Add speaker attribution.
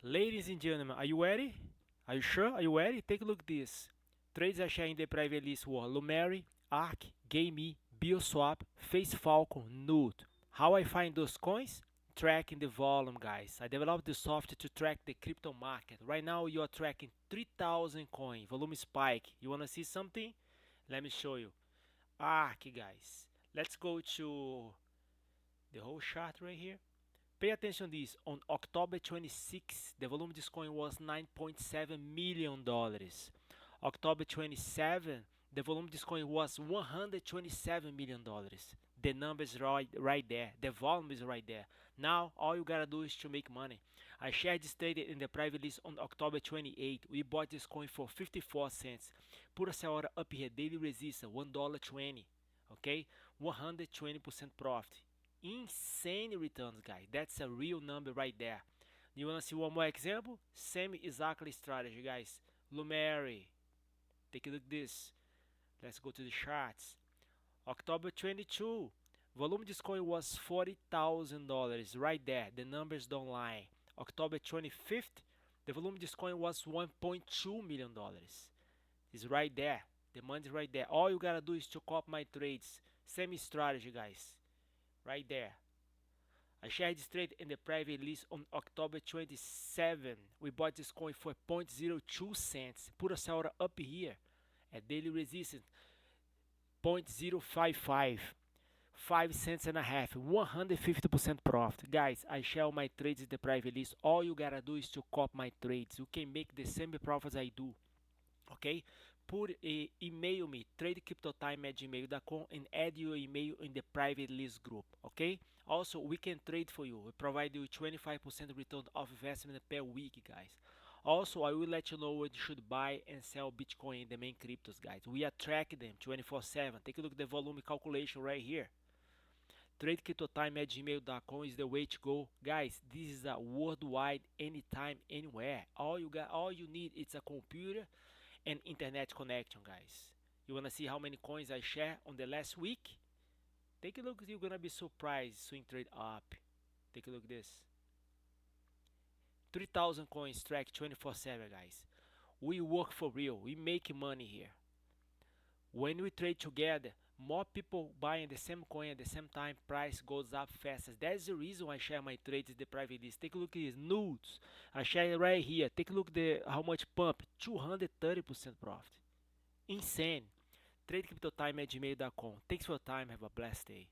Speaker 1: Ladies and gentlemen, are you ready? Are you sure? Are you ready? Take a look at this. Trades I share in the private list were Lumerin, ARK, GAMEE, BISOSwap, SpaceFalcon, NOOT. How I find those coins? Tracking the volume, guys. I developed the software to track the crypto market. Right now you are tracking 3,000 coin, volume spike. You wanna see something? Let me show you. ARK, guys. Let's go to the whole chart right here. Pay attention to this. On October 26, the volume of this coin was $9.7 million. October 27, the volume of this coin was $127 million. The number is right there. The volume is right there. Now, all you gotta do is to make money. I shared this trade in the private list on October 28. We bought this coin for 54 cents. Put a sell order up here. Daily resistance $1.20. Okay, 120% profit. Insane returns, guys. That's a real number right there. You wanna see one more example? Same exactly strategy, guys. Lumerin. Take a look at this. Let's go to the charts. October 22. Volume of this coin was $40,000 right there. The numbers don't lie. October 25th, the volume of this coin was $1.2 million. It's right there. The money's right there. All you gotta do is to copy my trades. Same strategy, guys. Right there. I shared this trade in the private list on October 27. We bought this coin for 0.02 cents. Put a sell order up here at daily resistance 0.055. 5 cents and a half, 150% profit. Guys, I share my trades in the private list. All you gotta do is to copy my trades. You can make the same profits I do. Okay, email me tradecryptotime@gmail.com and add your email in the private list group. Okay, also we can trade for you. We provide you 25% return of investment per week, guys. Also, I will let you know when you should buy and sell Bitcoin in the main cryptos, guys. We are tracking them 24/7. Take a look at the volume calculation right here. Tradecryptotime@gmail.com is the way to go, guys. This is a worldwide, anytime, anywhere. All you need is a computer and internet connection, guys. You wanna see how many coins I share on the last week? Take a look. You're gonna be surprised. Swing trade up. Take a look at this. 3,000 coins tracked 24/7, guys. We work for real. We make money here. When we trade together, more people buying the same coin at the same time, price goes up faster. That's the reason why I share my trades in the private list. Take a look at this. Nudes. I share it right here. Take a look at how much pump. 230% profit. Insane. Tradecryptotime@gmail.com. Thanks for your time. Have a blessed day.